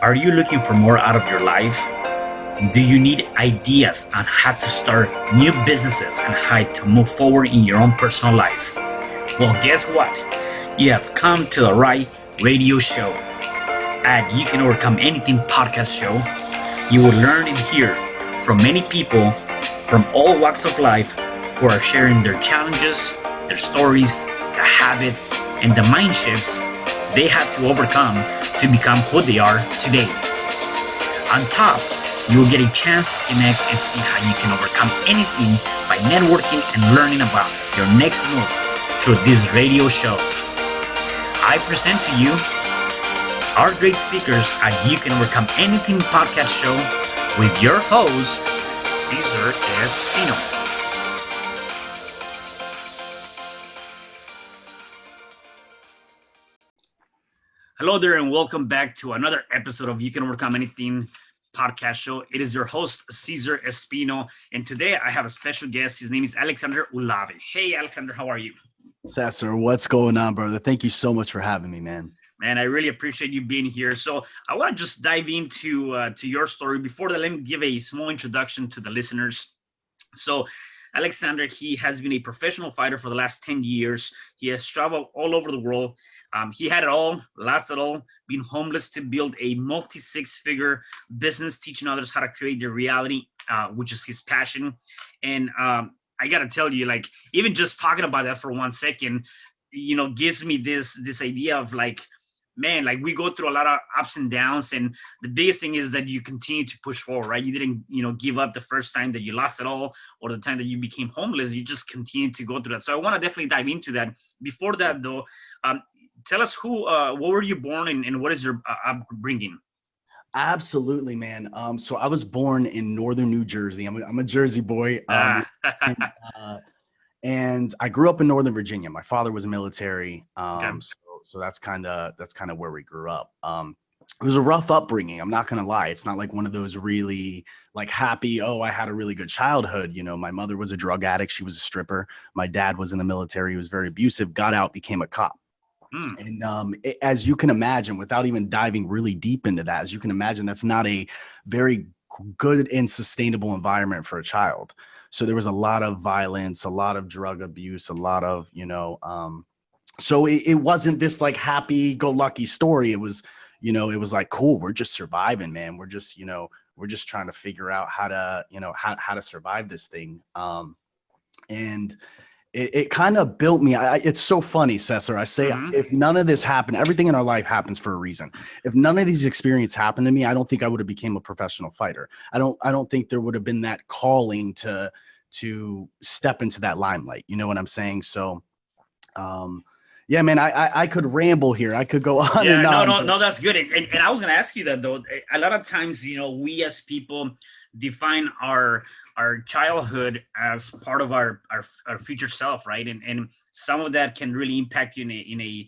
Are you looking for more out of your life? Do you need ideas on how to start new businesses and how to move forward in your own personal life? Well, guess what? You have come to the right radio show. At You Can Overcome Anything podcast show, you will learn and hear from many people from all walks of life who are sharing their challenges, their stories, the habits, and the mind shifts they had to overcome to become who they are today. On top, you will get a chance to connect and see how you can overcome anything by networking and learning about your next move through this radio show. I present to you our great speakers at You Can Overcome Anything podcast show with your host, Cesar Espino. Hello there and welcome back to another episode of You Can Overcome Anything podcast show. It is your host, Cesar Respino, and today I have a special guest. His name is Alexander Olave. Hey, Alexander, how are you? Cesar, what's going on, brother? Thank you so much for having me, man. Man, I really appreciate you being here. So I want to just dive into to your story. Before that, let me give a small introduction to the listeners. So Alexander, he has been a professional fighter for the last 10 years. He has traveled all over the world. He had it all, lost it all, been homeless to build a multi-six-figure business, teaching others how to create their reality, which is his passion. And I got to tell you, like, even just talking about that for 1 second, you know, gives me this idea of like, man, like we go through a lot of ups and downs, and the biggest thing is that you continue to push forward, right? You didn't, give up the first time that you lost it all or the time that you became homeless. You just continue to go through that. So I want to definitely dive into that. Before that, though, tell us what were you born in and what is your upbringing? Absolutely, man. So I was born in northern New Jersey. I'm a Jersey boy. And I grew up in Northern Virginia. My father was military. Okay. So that's kind of where we grew up. It was a rough upbringing. I'm not going to lie. It's not like one of those really like happy, oh, I had a really good childhood. My mother was a drug addict. She was a stripper. My dad was in the military. He was very abusive, got out, became a cop. And as you can imagine, without even diving really deep into that, as you can imagine, that's not a very good and sustainable environment for a child. So there was a lot of violence, a lot of drug abuse, a lot of, so it wasn't this like happy go lucky story. It was, it was like, cool, we're just surviving, man. We're just trying to figure out how to, how to survive this thing. And it kind of built me. It's so funny, Cesar. I say, if none of this happened, everything in our life happens for a reason. If none of these experiences happened to me, I don't think I would have became a professional fighter. I don't think there would have been that calling to step into that limelight. You know what I'm saying? So, yeah, man, I could ramble here. I could go on and on. No, that's good. And I was going to ask you that, though. A lot of times, we as people define our childhood as part of our future self, right? And some of that can really impact you in a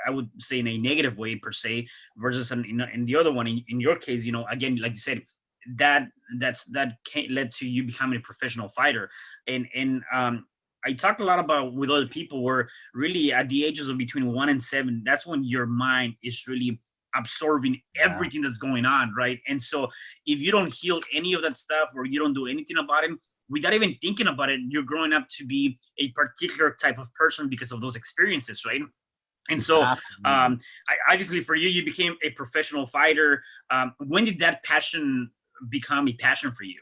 I would say in a negative way per se, versus in the other one, in your case, again, like you said, that led to you becoming a professional fighter. And I talked a lot about with other people where really at the ages of between 1 and 7, that's when your mind is really absorbing everything that's going on, right? And so if you don't heal any of that stuff or you don't do anything about it, without even thinking about it, you're growing up to be a particular type of person because of those experiences, right? And so obviously for you became a professional fighter. When did that passion become a passion for you?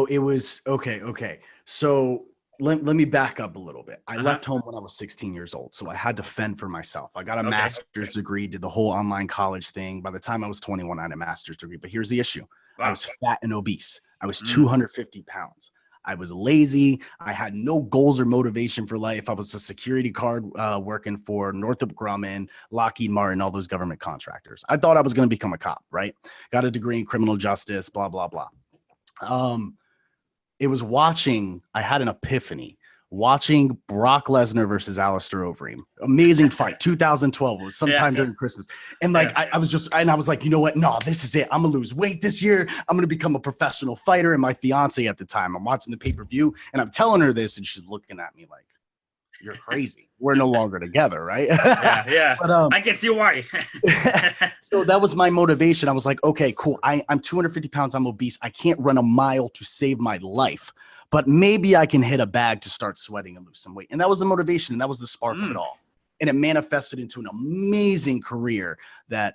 It was okay. So let me back up a little bit. I left home when I was 16 years old. So I had to fend for myself. I got a master's degree, did the whole online college thing. By the time I was 21, I had a master's degree. But here's the issue. Wow. I was fat and obese. I was 250 pounds. I was lazy. I had no goals or motivation for life. I was a security guard working for Northrop Grumman, Lockheed Martin, all those government contractors. I thought I was going to become a cop, right? Got a degree in criminal justice, blah, blah, blah. It was I had an epiphany watching Brock Lesnar versus Alistair Overeem. Amazing fight, 2012. It was sometime during Christmas. And I was like, you know what? No, this is it. I'm gonna lose weight this year. I'm gonna become a professional fighter. And my fiance at the time, I'm watching the pay-per-view and I'm telling her this and she's looking at me like, you're crazy. We're no longer together, right? Yeah. But I can see why. So that was my motivation. I was like, okay, cool. I'm 250 pounds. I'm obese. I can't run a mile to save my life, but maybe I can hit a bag to start sweating and lose some weight. And that was the motivation. And that was the spark of it all. And it manifested into an amazing career that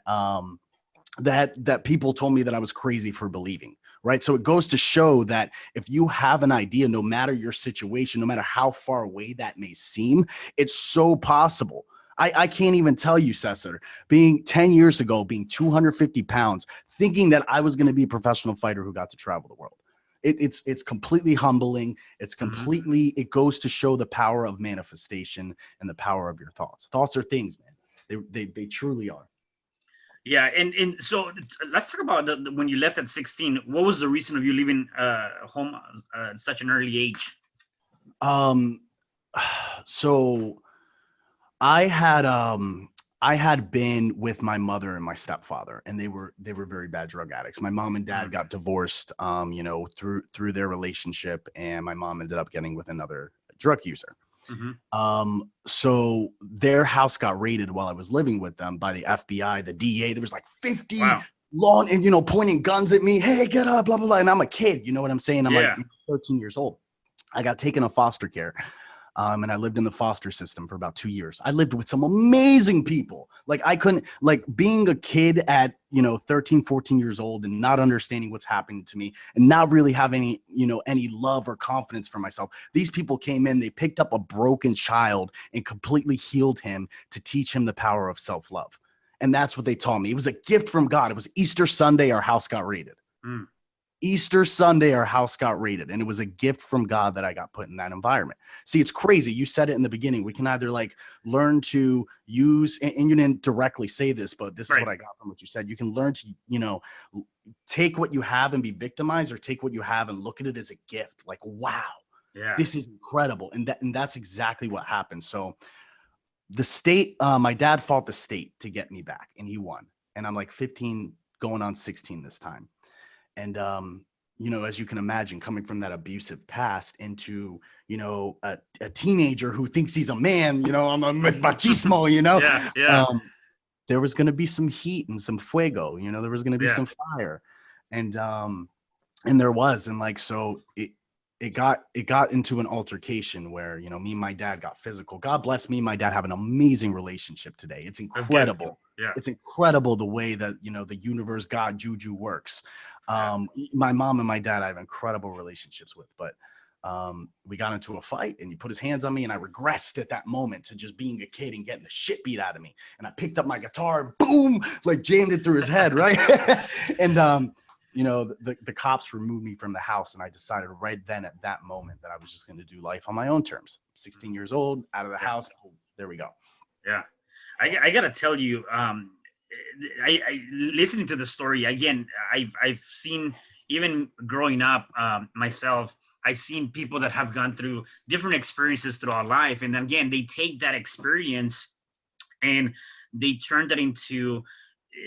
people told me that I was crazy for believing. Right. So it goes to show that if you have an idea, no matter your situation, no matter how far away that may seem, it's so possible. I can't even tell you, Cesar, being 10 years ago, being 250 pounds, thinking that I was going to be a professional fighter who got to travel the world. It's completely humbling. It's completely, it goes to show the power of manifestation and the power of your thoughts. Thoughts are things, man. They truly are. Yeah, and so let's talk about when you left at 16. What was the reason of you leaving home at such an early age? So I had been with my mother and my stepfather, and they were very bad drug addicts. My mom and dad got divorced, through their relationship, and my mom ended up getting with another drug user. So their house got raided while I was living with them by the FBI, the DEA. There was like 50 lawn and, pointing guns at me. Hey, get up, blah, blah, blah. And I'm a kid, you know what I'm saying? I'm like 13 years old. I got taken to foster care. And I lived in the foster system for about 2 years. I lived with some amazing people. Like I couldn't, like being a kid at, 13, 14 years old and not understanding what's happening to me and not really having any love or confidence for myself. These people came in, they picked up a broken child and completely healed him to teach him the power of self-love. And that's what they taught me. It was a gift from God. It was Easter Sunday. Our house got raided. Easter Sunday, our house got raided, and it was a gift from God that I got put in that environment. See, it's crazy. You said it in the beginning. We can either learn to use, and you didn't directly say this, but this is what I got from what you said. You can learn to, take what you have and be victimized, or take what you have and look at it as a gift. Like, wow, this is incredible. And that's exactly what happened. So the state, my dad fought the state to get me back, and he won. And I'm like 15 going on 16 this time. And, as you can imagine, coming from that abusive past into, a teenager who thinks he's a man, I'm a machismo, there was going to be some heat and some fuego, there was going to be some fire. And there was, and so it got into an altercation where, me and my dad got physical. God bless me. My dad have an amazing relationship today. It's incredible. It's incredible the way that, the universe, God, juju works. My mom and my dad, I have incredible relationships with, but we got into a fight and he put his hands on me, and I regressed at that moment to just being a kid and getting the shit beat out of me. And I picked up my guitar and boom, jammed it through his head. Right. And, the cops removed me from the house, and I decided right then at that moment that I was just going to do life on my own terms. 16 years old, out of the house. There we go. Yeah. I got to tell you, I listening to the story again, I've seen, even growing up myself, I've seen people that have gone through different experiences throughout life. And then again, they take that experience and they turn that into,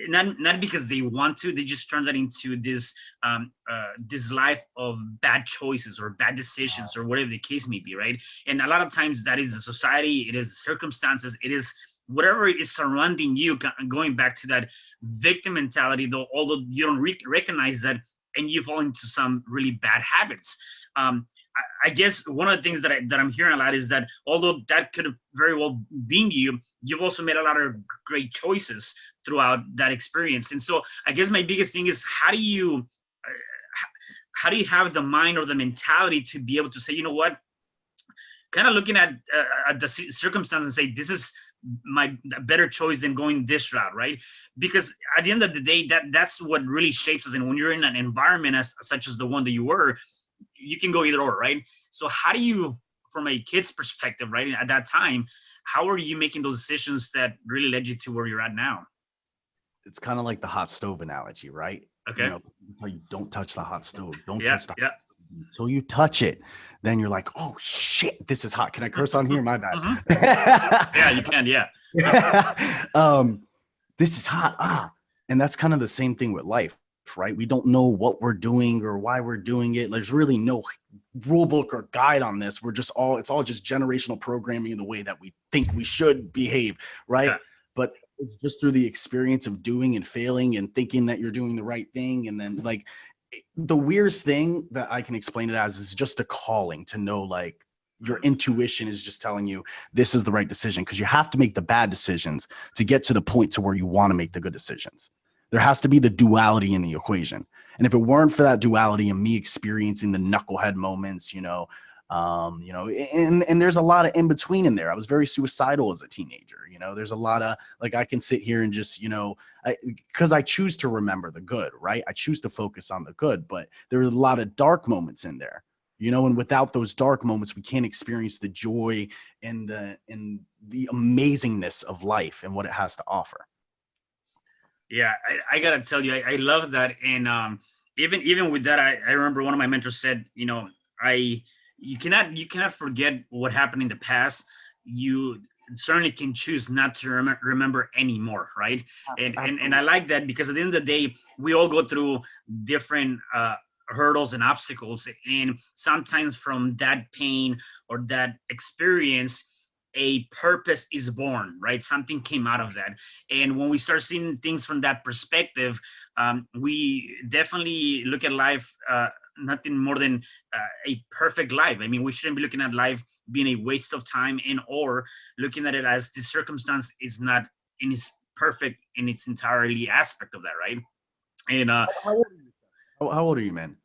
not because they want to, they just turn that into this life of bad choices or bad decisions or whatever the case may be, right? And a lot of times that is the society, it is circumstances, it is whatever is surrounding you, going back to that victim mentality, though, although you don't recognize that, and you fall into some really bad habits. I guess one of the things that I'm hearing a lot is that although that could have very well been you, you've also made a lot of great choices throughout that experience. And so I guess my biggest thing is, how do you have the mind or the mentality to be able to say, you know what, kind of looking at the circumstance and say, this is my better choice than going this route, right? Because at the end of the day, that's what really shapes us. And when you're in an environment such as the one that you were, you can go either or, right? So how do you, from a kid's perspective, right, at that time, how are you making those decisions that really led you to where you're at now? It's kind of like the hot stove analogy, right? Okay. Tell you don't touch the hot stove. Don't touch the hot stove. So you touch it, then you're like, oh shit, this is hot. Can I curse on here? My bad. Yeah, you can. Yeah. This is hot. And that's kind of the same thing with life, right? We don't know what we're doing or why we're doing it. There's really no rule book or guide on this. It's all just generational programming in the way that we think we should behave, right? Yeah. But it's just through the experience of doing and failing and thinking that you're doing the right thing. And then like the weirdest thing that I can explain it as is just a calling to know, like, your intuition is just telling you this is the right decision, because you have to make the bad decisions to get to the point to where you want to make the good decisions. There has to be the duality in the equation. And if it weren't for that duality and me experiencing the knucklehead moments, and there's a lot of in between in there. I was very suicidal as a teenager. There's a lot of, like, I can sit here and just, because I choose to remember the good, right? I choose to focus on the good, but there are a lot of dark moments in there. And without those dark moments, we can't experience the joy and the amazingness of life and what it has to offer. Yeah, I gotta tell you, I love that. And even with that, I remember one of my mentors said, you cannot forget what happened in the past. You certainly can choose not to remember anymore, right? And I like that, because at the end of the day, we all go through different hurdles and obstacles, and sometimes from that pain or that experience, a purpose is born, right? Something came out of that. And when we start seeing things from that perspective, we definitely look at life nothing more than a perfect life. I mean, we shouldn't be looking at life being a waste of time, or looking at it as the circumstance is not in its perfect in its entirely aspect of that, right? And How old are you, man?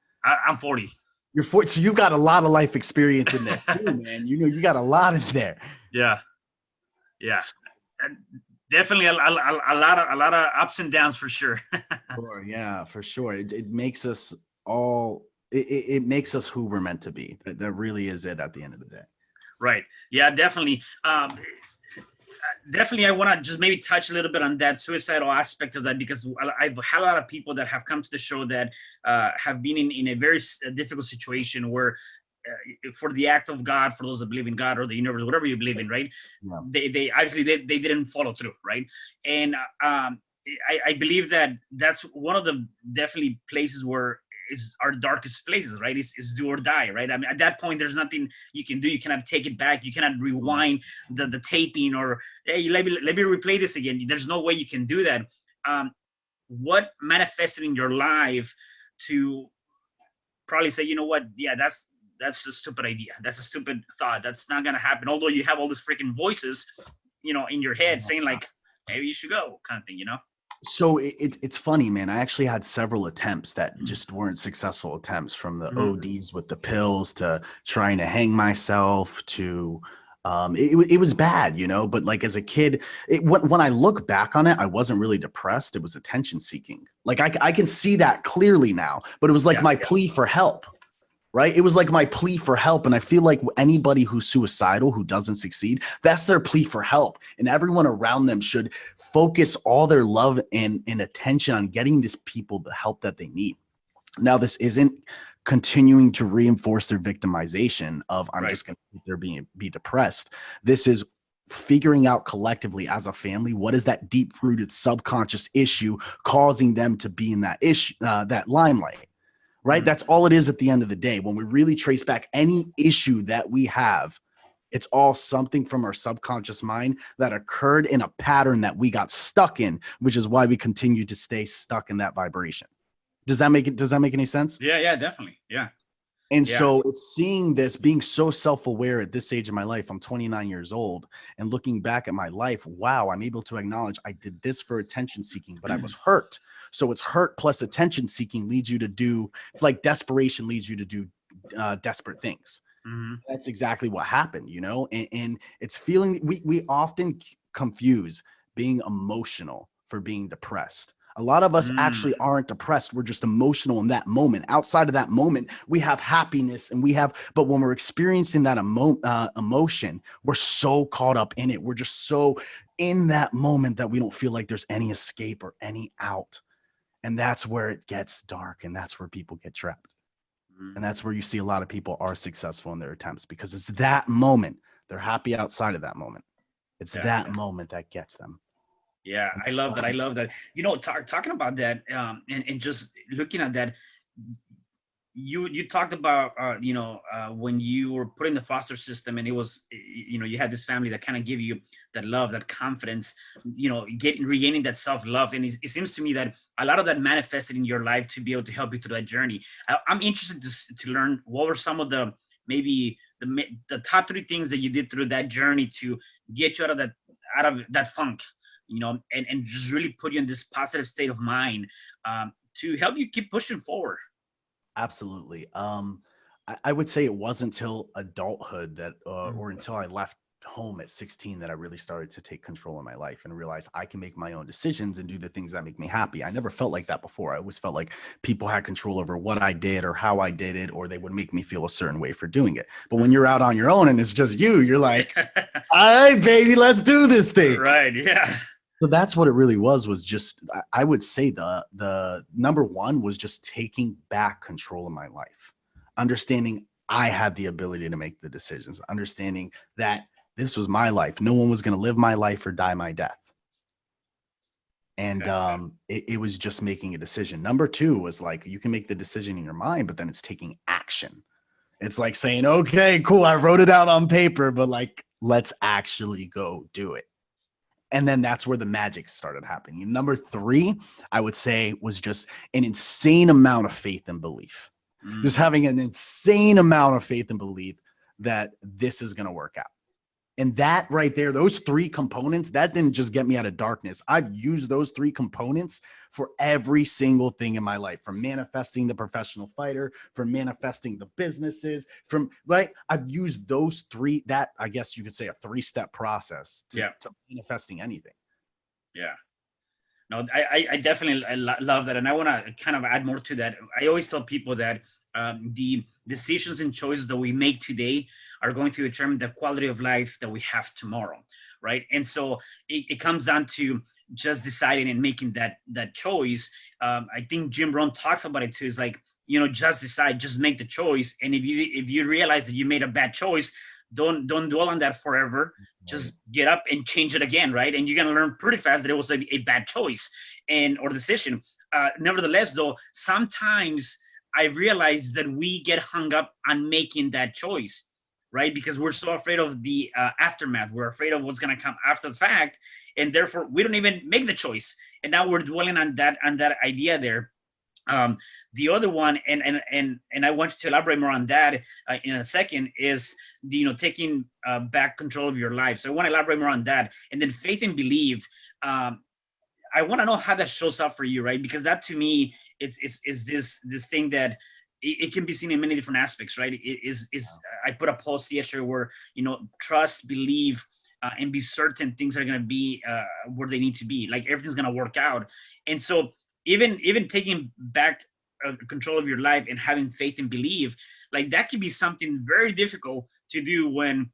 I'm 40. You're 40, so you've got a lot of life experience in there too, man. You got a lot in there. Yeah. And definitely a lot of ups and downs for sure. Sure, yeah, for sure. It makes us all. It makes us who we're meant to be. That really is it at the end of the day. Right. Yeah, definitely. Definitely, I want to just maybe touch a little bit on that suicidal aspect of that, because I've had a lot of people that have come to the show that have been in a very difficult situation where, for the act of God, for those that believe in God or the universe, whatever you believe in, right? Yeah. They obviously they didn't follow through, right? And I believe that that's one of the definitely places where it's our darkest places, right? It's do or die, right? I mean, at that point, there's nothing you can do. You cannot take it back. You cannot rewind the taping, or, hey, let me replay this again. There's no way you can do that. What manifested in your life to probably say, you know what? Yeah, that's a stupid idea. That's a stupid thought. That's not gonna happen. Although you have all these freaking voices, in your head saying, like, maybe you should go, kind of thing, So it's funny, man. I actually had several attempts that just weren't successful attempts, from the ODs with the pills to trying to hang myself to it was bad, but like as a kid, when I look back on it, I wasn't really depressed. It was attention seeking. Like I can see that clearly now, but it was like my plea for help. Right? It was like my plea for help. And I feel like anybody who's suicidal, who doesn't succeed, that's their plea for help. And everyone around them should focus all their love and attention on getting these people the help that they need. Now, this isn't continuing to reinforce their victimization of, I'm just going to be depressed. This is figuring out collectively as a family, what is that deep rooted subconscious issue causing them to be in that issue, that limelight. Right? That's all it is at the end of the day. When we really trace back any issue that we have, it's all something from our subconscious mind that occurred in a pattern that we got stuck in, which is why we continue to stay stuck in that vibration. Does that make any sense? Yeah, definitely. Yeah. And so it's seeing this, being so self-aware at this age of my life. I'm 29 years old, and looking back at my life, wow, I'm able to acknowledge I did this for attention seeking, but I was hurt. So it's hurt plus attention seeking leads you to do, it's like desperation leads you to do desperate things. That's exactly what happened, and it's feeling, we often confuse being emotional for being depressed. A lot of us actually aren't depressed. We're just emotional in that moment. Outside of that moment, we have happiness but when we're experiencing that emotion, we're so caught up in it. We're just so in that moment that we don't feel like there's any escape or any out. And that's where it gets dark. And that's where people get trapped. And that's where you see a lot of people are successful in their attempts, because it's that moment. They're happy outside of that moment. It's that moment that gets them. Yeah, I love that. I love that. Talking about that, and just looking at that, you talked about when you were put in the foster system, and it was you had this family that kind of give you that love, that confidence, getting regaining that self-love, and it seems to me that a lot of that manifested in your life to be able to help you through that journey. I'm interested to learn what were some of the, maybe the top three things that you did through that journey to get you out of that funk, and just really put you in this positive state of mind, to help you keep pushing forward. Absolutely. I would say it wasn't until adulthood that, or until I left home at 16, that I really started to take control of my life and realize I can make my own decisions and do the things that make me happy. I never felt like that before. I always felt like people had control over what I did or how I did it, or they would make me feel a certain way for doing it. But when you're out on your own and it's just you're like, all right, baby, let's do this thing. Right. Yeah. So that's what it really was just, I would say the number one was just taking back control of my life, understanding I had the ability to make the decisions, understanding that this was my life. No one was going to live my life or die my death. And it was just making a decision. Number two was like, you can make the decision in your mind, but then it's taking action. It's like saying, okay, cool, I wrote it out on paper, but like, let's actually go do it. And then that's where the magic started happening. Number three, I would say, was just an insane amount of faith and belief. Just having an insane amount of faith and belief that this is going to work out. And that right there, those three components, that didn't just get me out of darkness. I've used those three components for every single thing in my life, from manifesting the professional fighter, from manifesting the businesses, I've used those three, that I guess you could say a 3-step process to manifesting anything. Yeah. No, I definitely love that. And I want to kind of add more to that. I always tell people that the decisions and choices that we make today are going to determine the quality of life that we have tomorrow, right? And so it comes down to just deciding and making that choice. I think Jim Rohn talks about it too. It's like, just decide, just make the choice. And if you realize that you made a bad choice, don't dwell on that forever. Just get up and change it again, right? And you're gonna learn pretty fast that it was a bad choice or decision. Nevertheless, though, sometimes I realize that we get hung up on making that choice, right? Because we're so afraid of the aftermath. We're afraid of what's going to come after the fact, and therefore we don't even make the choice. And now we're dwelling on that idea there. The other one, and I want you to elaborate more on that in a second, is taking back control of your life. So I want to elaborate more on that, and then faith and belief. I want to know how that shows up for you, right? Because that, to me, it's this thing that it can be seen in many different aspects, right? I put a post yesterday where trust, believe, and be certain things are going to be where they need to be. Like, everything's going to work out. And so even taking back control of your life and having faith and belief, like, that can be something very difficult to do when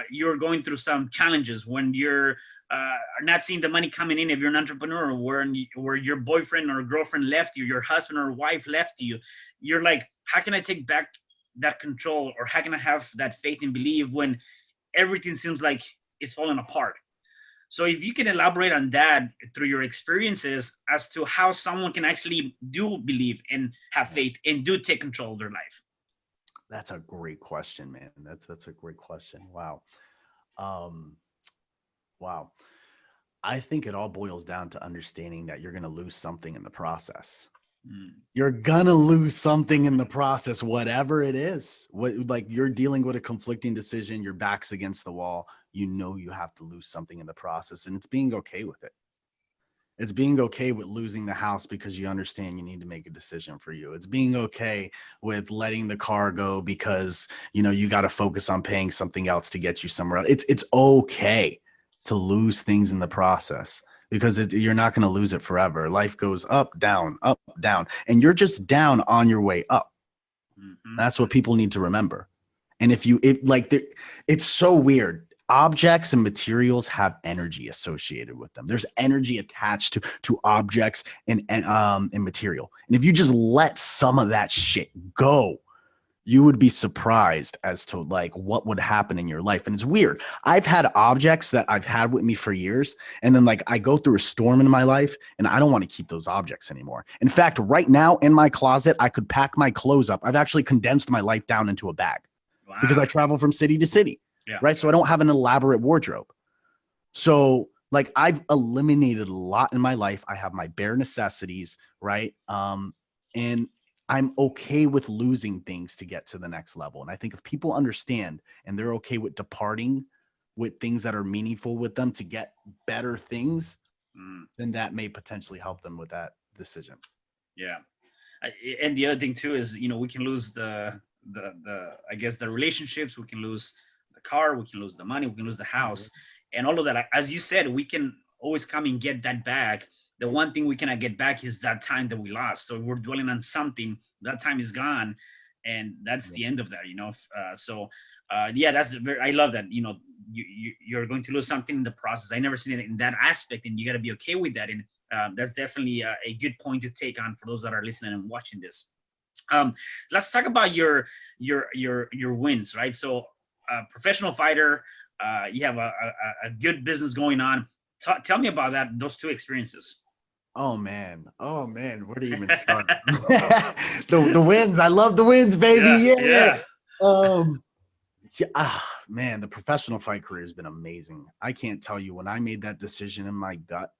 you're going through some challenges, when you're not seeing the money coming in. If you're an entrepreneur, where your boyfriend or girlfriend left you, your husband or wife left you, you're like, how can I take back that control, or how can I have that faith and belief when everything seems like it's falling apart? So if you can elaborate on that through your experiences as to how someone can actually do believe and have faith and do take control of their life. That's a great question, man. That's a great question. Wow. Wow. I think it all boils down to understanding that you're going to lose something in the process. You're going to lose something in the process, whatever it is. Like, you're dealing with a conflicting decision, your back's against the wall. You have to lose something in the process, and it's being okay with it. It's being okay with losing the house because you understand you need to make a decision for you. It's being okay with letting the car go because, you got to focus on paying something else to get you somewhere else. It's okay to lose things in the process, because you're not going to lose it forever. Life goes up, down, and you're just down on your way up. Mm-hmm. That's what people need to remember. And it's so weird. Objects and materials have energy associated with them. There's energy attached to objects and material. And if you just let some of that shit go, you would be surprised as to like what would happen in your life. And it's weird. I've had objects that I've had with me for years, and then like I go through a storm in my life and I don't want to keep those objects anymore. In fact, right now in my closet, I could pack my clothes up. I've actually condensed my life down into a bag because Wow. I travel from city to city, Yeah. right? So I don't have an elaborate wardrobe. So like I've eliminated a lot in my life. I have my bare necessities, right? And I'm okay with losing things to get to the next level. And I think if people understand and they're okay with departing with things that are meaningful with them to get better things, then that may potentially help them with that decision. Yeah. And the other thing too is, we can lose the I guess the relationships, we can lose the car, we can lose the money, we can lose the house, and all of that. Like, as you said, we can always come and get that back. The one thing we cannot get back is that time that we lost. So if we're dwelling on something, that time is gone, and that's the end of that. Yeah, I love that. You're going to lose something in the process. I never seen it in that aspect, and you got to be okay with that. And that's definitely a good point to take on for those that are listening and watching this. Let's talk about your wins, right? So, professional fighter, you have a good business going on. Tell me about those two experiences. Oh man, where do you even start? the wins. I love the wins, baby. Yeah. Man, the professional fight career has been amazing. I can't tell you, when I made that decision in my gut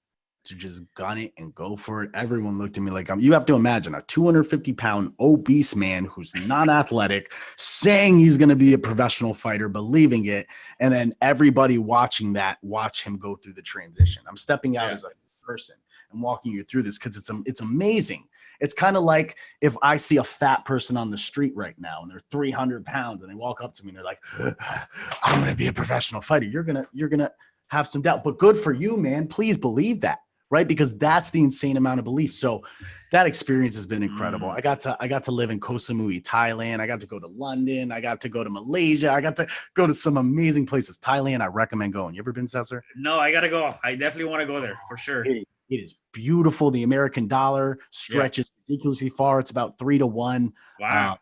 to just gun it and go for it, everyone looked at me like you have to imagine a 250-pound obese man who's not athletic saying he's going to be a professional fighter, believing it, and then everybody watch him go through the transition. I'm stepping out as a person and walking you through this because it's amazing. It's kind of like if I see a fat person on the street right now and they're 300 pounds and they walk up to me and they're like, I'm going to be a professional fighter. You're going to have some doubt, but good for you, man. Please believe that. Right. Because that's the insane amount of belief. So that experience has been incredible. I got to live in Koh Samui, Thailand. I got to go to London. I got to go to Malaysia. I got to go to some amazing places. Thailand, I recommend going. You ever been, Cesar? No, I got to go. I definitely want to go there for sure. It is beautiful. The American dollar stretches ridiculously far. It's about 3 to 1. Wow.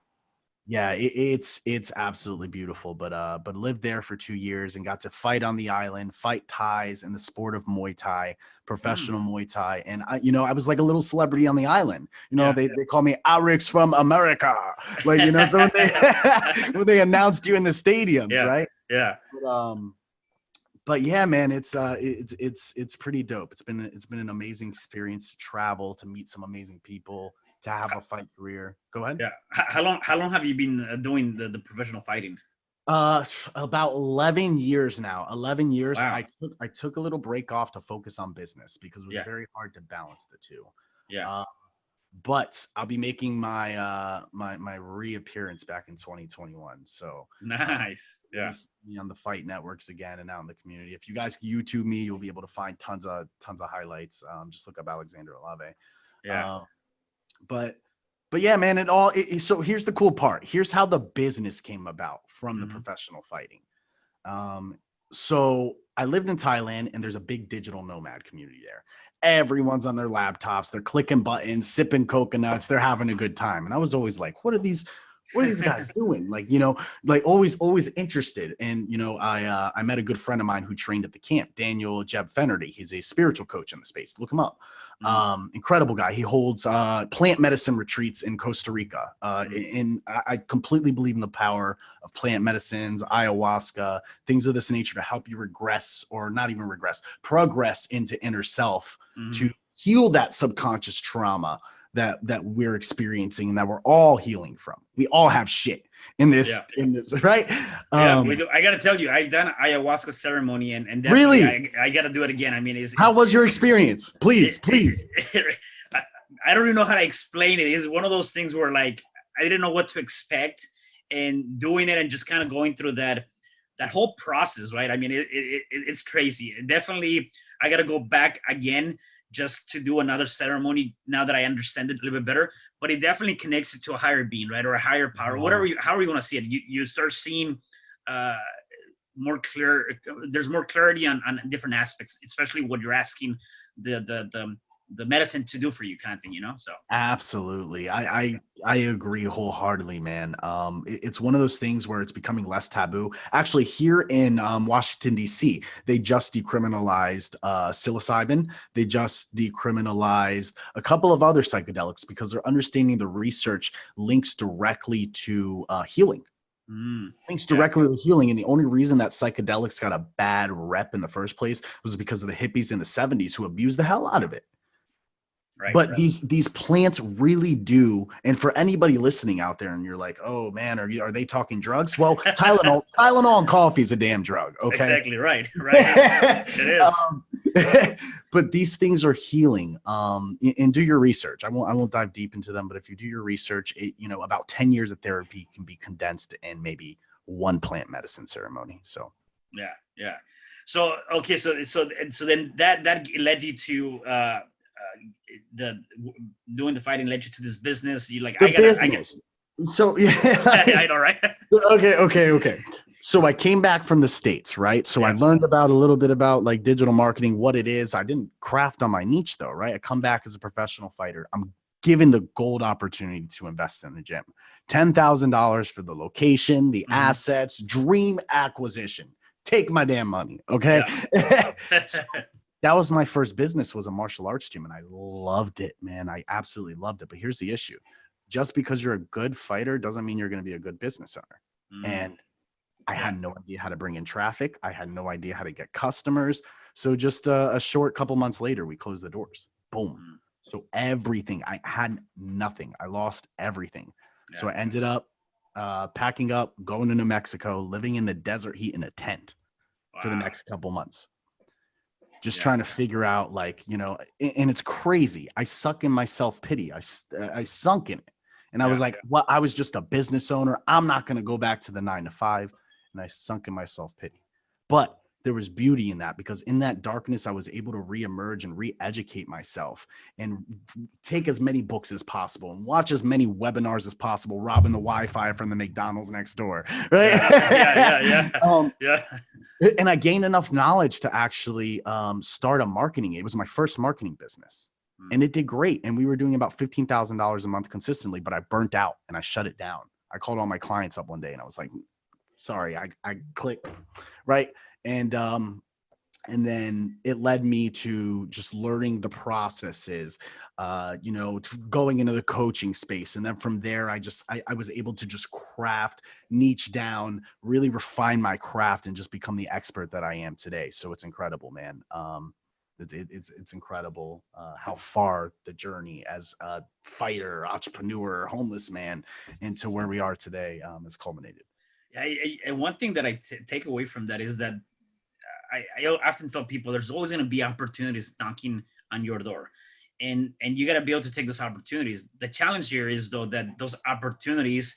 Yeah, it's absolutely beautiful. But lived there for 2 years and got to fight on the island, fight Thais in the sport of Muay Thai, professional Muay Thai. And I was like a little celebrity on the island. They call me Alex from America. Like, so when they announced you in the stadiums, right? Yeah. But yeah, man, it's pretty dope. It's been an amazing experience to travel, to meet some amazing people, to have a fight career. Go ahead. Yeah. How long have you been doing the professional fighting? About 11 years now. 11 years. Wow. I took a little break off to focus on business because it was very hard to balance the two. Yeah. But I'll be making my my reappearance back in 2021. So nice. Me on the fight networks again and out in the community. If you guys YouTube me, you'll be able to find tons of highlights. Just look up Alexander Olave. Yeah. But yeah, man, so here's the cool part. Here's how the business came about from the professional fighting. So I lived in Thailand, and there's a big digital nomad community there. Everyone's on their laptops, they're clicking buttons, sipping coconuts, they're having a good time. And I was always like, what are these guys doing? Like, always interested. And, I met a good friend of mine who trained at the camp, Daniel Jeb Fenerty. He's a spiritual coach in the space. Look him up. Incredible guy. He holds plant medicine retreats in Costa Rica. And I completely believe in the power of plant medicines, ayahuasca, things of this nature to help you progress into inner self, to heal that subconscious trauma that we're experiencing and that we're all healing from. We all have shit in this, right? We do. I got to tell you, I've done ayahuasca ceremony and really, I got to do it again. I mean, how was your experience? Please. I don't even know how to explain it. It's one of those things where like, I didn't know what to expect, and doing it and just kind of going through that whole process, right? I mean, it's crazy. Definitely, I got to go back again just to do another ceremony now that I understand it a little bit better. But it definitely connects it to a higher being, right? Or a higher power, however you want to see it. You start seeing more clear. There's more clarity on different aspects, especially what you're asking the the medicine to do for you, kind of thing, you know? So Absolutely. I agree wholeheartedly, man. It's one of those things where it's becoming less taboo. Actually, here in Washington, D.C., they just decriminalized psilocybin. They just decriminalized a couple of other psychedelics because they're understanding the research links directly to healing. Links directly to healing. And the only reason that psychedelics got a bad rep in the first place was because of the hippies in the 70s who abused the hell out of it. Right, but right. these plants really do. And for anybody listening out there, and you're like, oh man, are they talking drugs? Well, Tylenol and coffee is a damn drug. Okay, exactly right. It is. But these things are healing. And do your research. I won't dive deep into them, but if you do your research, about 10 years of therapy can be condensed in maybe one plant medicine ceremony. So yeah. So okay, so then that led you to doing the fighting led you to this business. You like, So yeah, I know, right? Okay. So I came back from the States, right? So I learned about a little bit about like digital marketing, what it is. I didn't craft on my niche though, right? I come back as a professional fighter. I'm given the gold opportunity to invest in the gym. $10,000 for the location, the assets, dream acquisition. Take my damn money, okay? So that was my first business, was a martial arts gym, and I loved it, man. I absolutely loved it. But here's the issue. Just because you're a good fighter doesn't mean you're going to be a good business owner. And I had no idea how to bring in traffic. I had no idea how to get customers. So just a short couple months later, we closed the doors. Boom. So everything, I had nothing. I lost everything. So I ended up packing up, going to New Mexico, living in the desert heat in a tent for the next couple months. Just trying to figure out, like, and it's crazy. I suck in my self-pity. I sunk in it. And I was like, well, I was just a business owner. I'm not going to go back to the 9 to 5. And I sunk in my self-pity. But there was beauty in that, because in that darkness, I was able to reemerge and re-educate myself and take as many books as possible and watch as many webinars as possible, robbing the Wi-Fi from the McDonald's next door. Right? And I gained enough knowledge to actually start a marketing. It was my first marketing business. And it did great. And we were doing about $15,000 a month consistently, but I burnt out and I shut it down. I called all my clients up one day and I was like, sorry, I clicked. Right. And then it led me to just learning the processes, going into the coaching space. And then from there, I was able to just craft, niche down, really refine my craft and just become the expert that I am today. So it's incredible, man. It's incredible how far the journey as a fighter, entrepreneur, homeless man into where we are today has culminated. And one thing that I take away from that is that I often tell people there's always going to be opportunities knocking on your door, and you got to be able to take those opportunities. The challenge here is, though, that those opportunities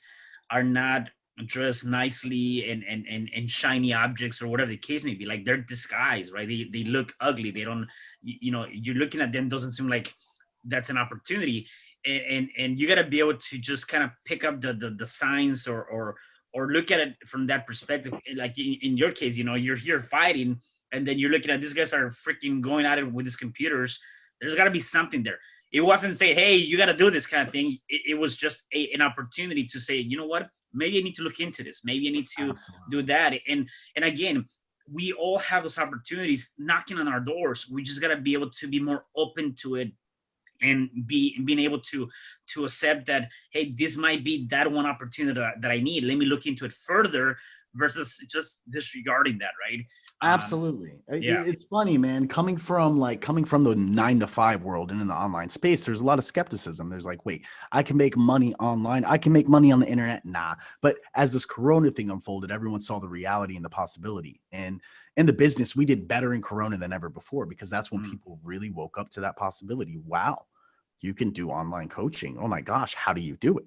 are not dressed nicely and shiny objects or whatever the case may be. Like, they're disguised, right? They look ugly. They don't, you're looking at them, doesn't seem like that's an opportunity, and you got to be able to just kind of pick up the signs or look at it from that perspective. Like in your case, you're here fighting, and then you're looking at these guys are freaking going at it with these computers. There's got to be something there. It wasn't say, hey, you got to do this kind of thing. It was just an opportunity to say, you know what? Maybe I need to look into this. Maybe I need to do that. And again, we all have those opportunities knocking on our doors. We just got to be able to be more open to it, and being able to accept that, hey, this might be that one opportunity that I need. Let me look into it further, versus just disregarding that, right? Absolutely. It's funny, man. Coming from the 9 to 5 world and in the online space, there's a lot of skepticism. There's like, wait, I can make money online. I can make money on the internet. Nah. But as this Corona thing unfolded, everyone saw the reality and the possibility. And in the business, we did better in Corona than ever before, because that's when people really woke up to that possibility. Wow, you can do online coaching. Oh my gosh, how do you do it?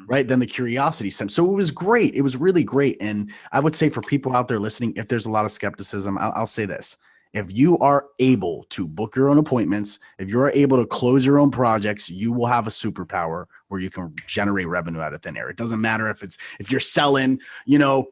Right. Then the curiosity stemmed. So it was great. It was really great. And I would say for people out there listening, if there's a lot of skepticism, I'll say this. If you are able to book your own appointments, if you're able to close your own projects, you will have a superpower where you can generate revenue out of thin air. It doesn't matter if you're selling,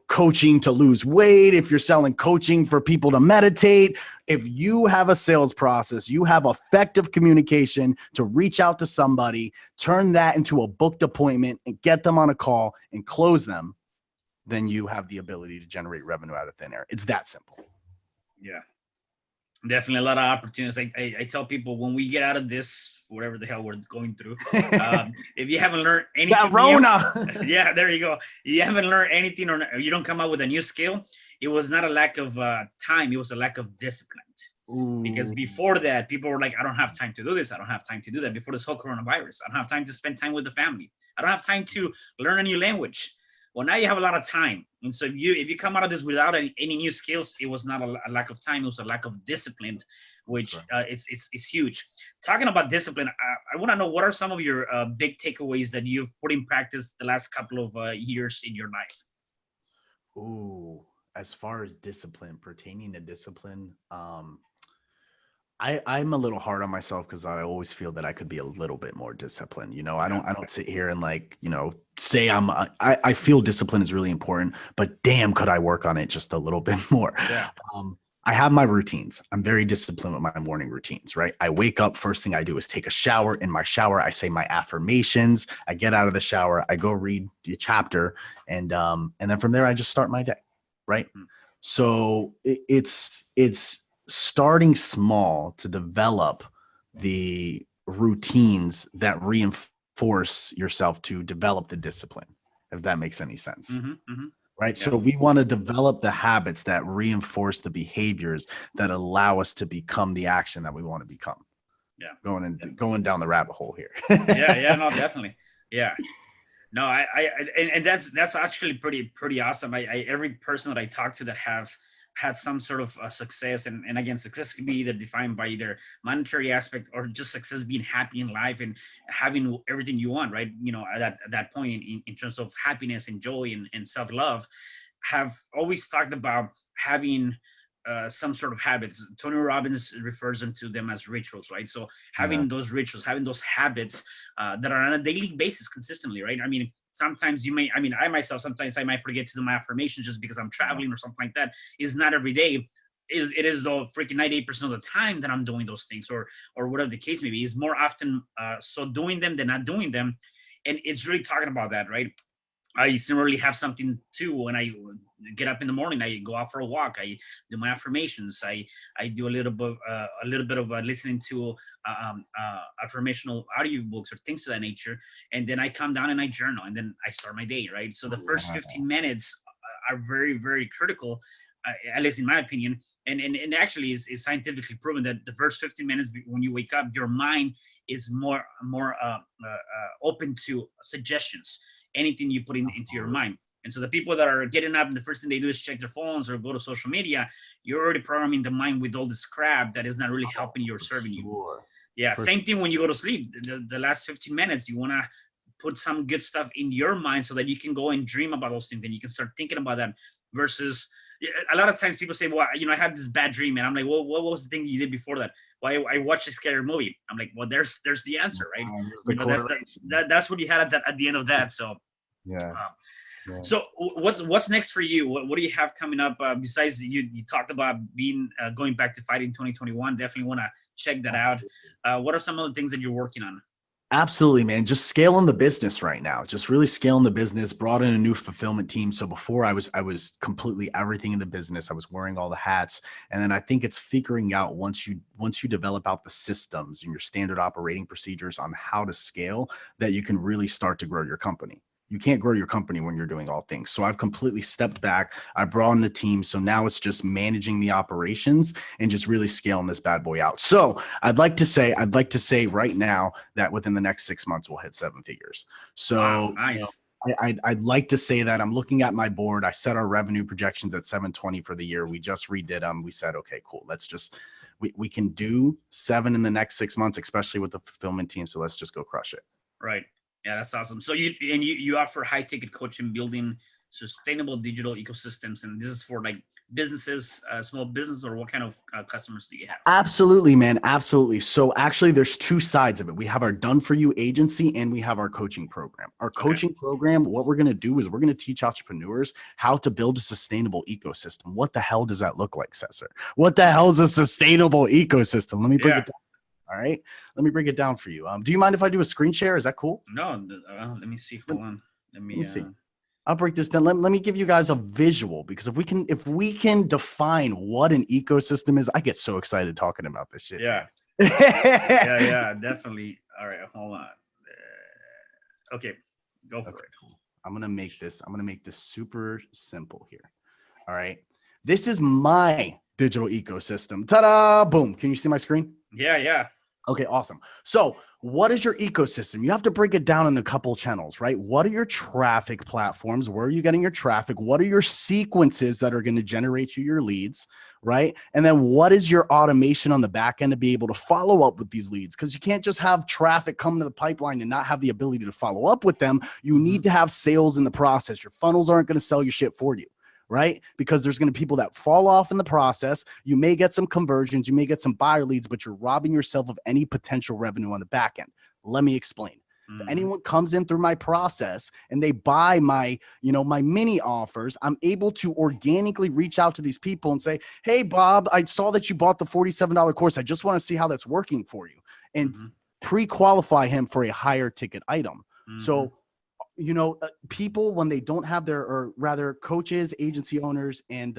coaching to lose weight, if you're selling coaching for people to meditate. If you have a sales process, you have effective communication to reach out to somebody, turn that into a booked appointment and get them on a call and close them, then you have the ability to generate revenue out of thin air. It's that simple. Yeah. Definitely a lot of opportunities. I tell people when we get out of this, whatever the hell we're going through, if you haven't learned anything, that Rona. Yeah, there you go. You haven't learned anything, or you don't come up with a new skill. It was not a lack of time. It was a lack of discipline. Ooh. Because before that, people were like, I don't have time to do this. I don't have time to do that. Before this whole coronavirus, I don't have time to spend time with the family. I don't have time to learn a new language. Well, now you have a lot of time. And so if you come out of this without any new skills, it was not a lack of time. It was a lack of discipline, which it's huge. Talking about discipline, I want to know, what are some of your big takeaways that you've put in practice the last couple of years in your life? Ooh, as far as discipline, pertaining to discipline, I'm a little hard on myself because I always feel that I could be a little bit more disciplined. I don't sit here and say I feel discipline is really important, but damn, could I work on it just a little bit more? Yeah. I have my routines. I'm very disciplined with my morning routines, right? I wake up, first thing I do is take a shower. In my shower, I say my affirmations. I get out of the shower, I go read the chapter, and then from there I just start my day, right? Mm-hmm. So it's starting small to develop the routines that reinforce yourself to develop the discipline, if that makes any sense. Mm-hmm, mm-hmm. Right. Yeah. So we want to develop the habits that reinforce the behaviors that allow us to become the action that we want to become. Yeah. Going down the rabbit hole here. Yeah, no, definitely. Yeah. No, and that's actually pretty awesome. Every person that I talk to that have had some sort of success, and again, success can be either defined by either monetary aspect or just success being happy in life and having everything you want, right? At that point in terms of happiness and joy and self-love, have always talked about having some sort of habits. Tony Robbins refers to them as rituals, right? So having those rituals, having those habits that are on a daily basis consistently, right? I mean, sometimes I myself, sometimes I might forget to do my affirmations just because I'm traveling or something like that. It's not every day. It is though freaking 98% of the time that I'm doing those things, or whatever the case may be. Is more often so doing them than not doing them. And it's really talking about that, right? I similarly have something too. When I get up in the morning, I go out for a walk. I do my affirmations. I do a little bit of listening to affirmational audio books or things of that nature, and then I come down and I journal, and then I start my day. Right. So the first 15 minutes are very, very critical, at least in my opinion. And actually is scientifically proven that the first 15 minutes when you wake up, your mind is more open to suggestions. Anything you put into your mind. And so the people that are getting up and the first thing they do is check their phones or go to social media, you're already programming the mind with all this crap that is not really helping you or serving you. Yeah, same thing when you go to sleep. The last 15 minutes, you want to put some good stuff in your mind so that you can go and dream about those things and you can start thinking about that. Versus a lot of times people say, well, I had this bad dream, and I'm like, well, what was the thing you did before that? Well, I watched a scary movie. I'm like, well, there's the answer, right? That's what you had at the end of that. So yeah. So what's next for you? What do you have coming up? Besides you talked about going back to fighting 2021. Definitely want to check that out. What are some of the things that you're working on? Absolutely, man. Just scaling the business right now. Just really scaling the business. Brought in a new fulfillment team. So before I was completely everything in the business. I was wearing all the hats. And then I think it's figuring out once you develop out the systems and your standard operating procedures on how to scale, that you can really start to grow your company. You can't grow your company when you're doing all things. So I've completely stepped back. I brought in the team. So now it's just managing the operations and just really scaling this bad boy out. So I'd like to say right now that within the next 6 months, we'll hit 7 figures. So wow, nice. I'd like to say that. I'm looking at my board. I set our revenue projections at 720 for the year. We just redid them. We said, okay, cool. Let's just, we can do 7 in the next 6 months, especially with the fulfillment team. So let's just go crush it. Right. Yeah, that's awesome. So you offer high ticket coaching, building sustainable digital ecosystems, and this is for like businesses, small business, or what kind of customers do you have? Absolutely, man. Absolutely. So actually there's two sides of it. We have our done for you agency and we have our coaching program. Our coaching program, what we're going to do is we're going to teach entrepreneurs how to build a sustainable ecosystem. What the hell does that look like, Cesar? What the hell is a sustainable ecosystem? Let me break it down. All right. Let me break it down for you. Do you mind if I do a screen share? Is that cool? No, let me see. Hold on. Let me see. I'll break this down. Let me give you guys a visual, because if we can define what an ecosystem is, I get so excited talking about this shit. Yeah. yeah, definitely. All right, hold on. Okay, go for it. Cool. I'm gonna make this super simple here. All right. This is my digital ecosystem. Ta-da! Boom. Can you see my screen? Yeah. Okay, awesome. So what is your ecosystem? You have to break it down in a couple channels, right? What are your traffic platforms? Where are you getting your traffic? What are your sequences that are going to generate you your leads, right? And then what is your automation on the back end to be able to follow up with these leads? Because you can't just have traffic come to the pipeline and not have the ability to follow up with them. You need to have sales in the process. Your funnels aren't going to sell your shit for you, right? Because there's going to be people that fall off in the process. You may get some conversions, you may get some buyer leads, but you're robbing yourself of any potential revenue on the back end. Let me explain. If anyone comes in through my process and they buy my, my mini offers, I'm able to organically reach out to these people and say, hey, Bob, I saw that you bought the $47 course. I just want to see how that's working for you, and pre-qualify him for a higher ticket item. So people, when they don't have or rather coaches, agency owners, and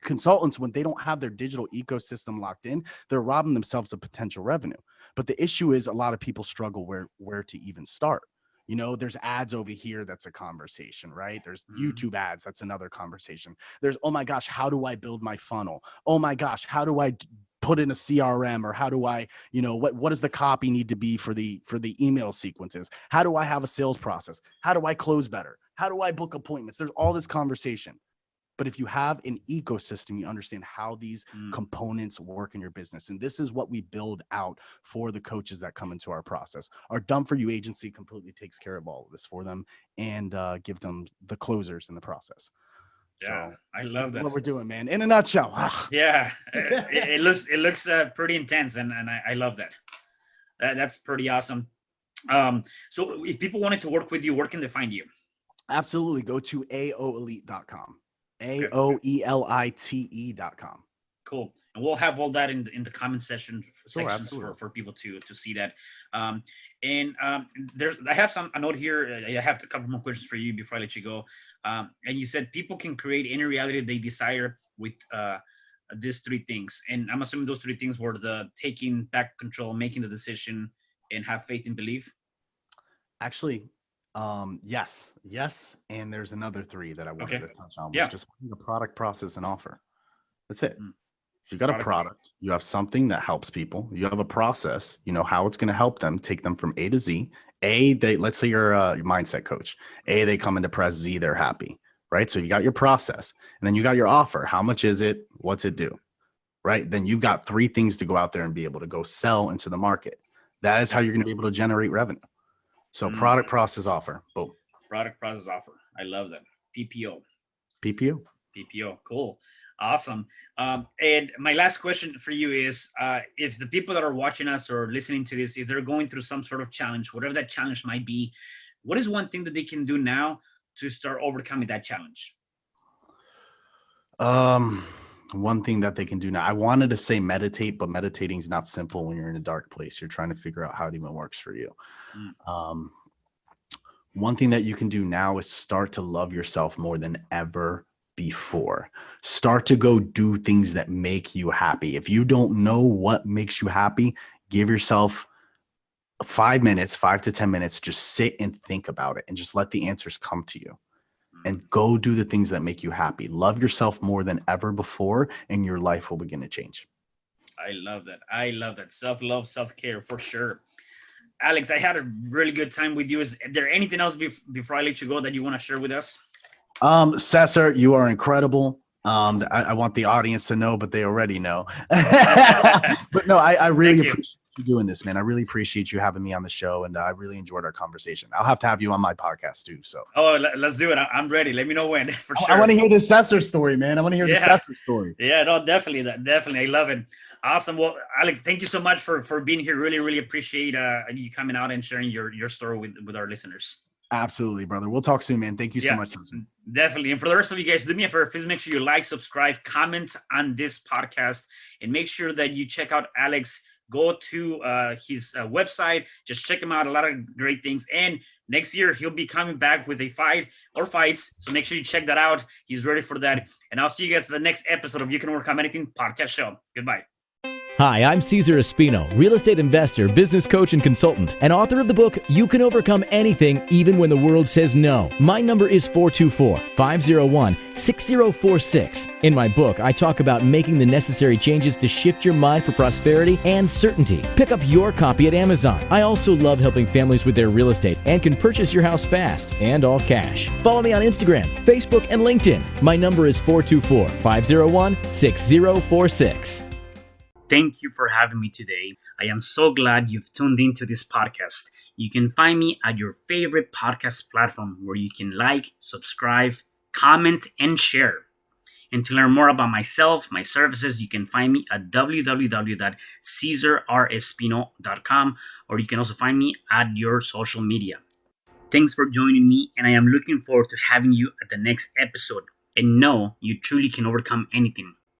consultants, when they don't have their digital ecosystem locked in, they're robbing themselves of potential revenue. But the issue is a lot of people struggle where to even start. There's ads over here. That's a conversation, right? There's YouTube ads. That's another conversation. There's, oh my gosh, how do I build my funnel? Oh my gosh, how do I put in a CRM, or how do I, what does the copy need to be for the email sequences? How do I have a sales process? How do I close better? How do I book appointments? There's all this conversation. But if you have an ecosystem, you understand how these components work in your business. And this is what we build out for the coaches that come into our process. Our Done For You agency completely takes care of all of this for them and give them the closers in the process. Yeah, so I love that. What we're doing, man. In a nutshell. Yeah, it looks pretty intense, and I love that. That's pretty awesome. So if people wanted to work with you, where can they find you? Absolutely. Go to aoelite.com. AOELITE.com. Cool. And we'll have all that in the comment section sections for people to see that. I have a note here. I have a couple more questions for you before I let you go. And you said people can create any reality they desire with these three things. And I'm assuming those three things were the taking back control, making the decision, and have faith and belief. Actually, yes. And there's another three that I wanted to touch on. Just the product, process, and offer. That's it. If you got a product, you have something that helps people. You have a process, you know how it's going to help them, take them from A to Z. Let's say you're a mindset coach. A, they come into press. Z, they're happy, right? So you got your process, and then you got your offer. How much is it? What's it do? Right? Then you've got three things to go out there and be able to go sell into the market. That is how you're going to be able to generate revenue. So product, process, offer. Boom. Product, process, offer. I love that. PPO. Cool. Awesome. And my last question for you is, if the people that are watching us or listening to this, if they're going through some sort of challenge, whatever that challenge might be, what is one thing that they can do now to start overcoming that challenge? One thing that they can do now, I wanted to say meditate, but meditating is not simple when you're in a dark place. You're trying to figure out how it even works for you. One thing that you can do now is start to love yourself more than ever before. Start to go do things that make you happy. If you don't know what makes you happy, give yourself 5 to 10 minutes. Just sit and think about it and just let the answers come to you. And go do the things that make you happy. Love yourself more than ever before, and your life will begin to change. I love that. Self-love, self-care, for sure. Alex, I had a really good time with you. Is there anything else before I let you go that you want to share with us? Cesar, you are incredible. I want the audience to know, but they already know. But no, I really appreciate for doing this, man. I really appreciate you having me on the show, and I really enjoyed our conversation. I'll have to have you on my podcast too. So, let's do it. I'm ready. Let me know when for sure. I want to hear the Cesar story, man. I want to hear the Cesar story. Yeah, no, definitely, definitely. I love it. Awesome. Well, Alex, thank you so much for being here. Really, really appreciate you coming out and sharing your story with our listeners. Absolutely, brother. We'll talk soon, man. Thank you so much, Cesar. Definitely. And for the rest of you guys, do me a favor. Please make sure you like, subscribe, comment on this podcast, and make sure that you check out Alex. Go to his website. Just check him out. A lot of great things. And next year, he'll be coming back with a fight or fights. So make sure you check that out. He's ready for that. And I'll see you guys in the next episode of You Can Overcome Anything podcast show. Goodbye. Hi, I'm Cesar Espino, real estate investor, business coach, and consultant, and author of the book, You Can Overcome Anything, Even When the World Says No. My number is 424-501-6046. In my book, I talk about making the necessary changes to shift your mind for prosperity and certainty. Pick up your copy at Amazon. I also love helping families with their real estate and can purchase your house fast and all cash. Follow me on Instagram, Facebook, and LinkedIn. My number is 424-501-6046. Thank you for having me today. I am so glad you've tuned into this podcast. You can find me at your favorite podcast platform where you can like, subscribe, comment, and share. And to learn more about myself, my services, you can find me at www.CesarRespino.com, or you can also find me at your social media. Thanks for joining me, and I am looking forward to having you at the next episode. And know you truly can overcome anything.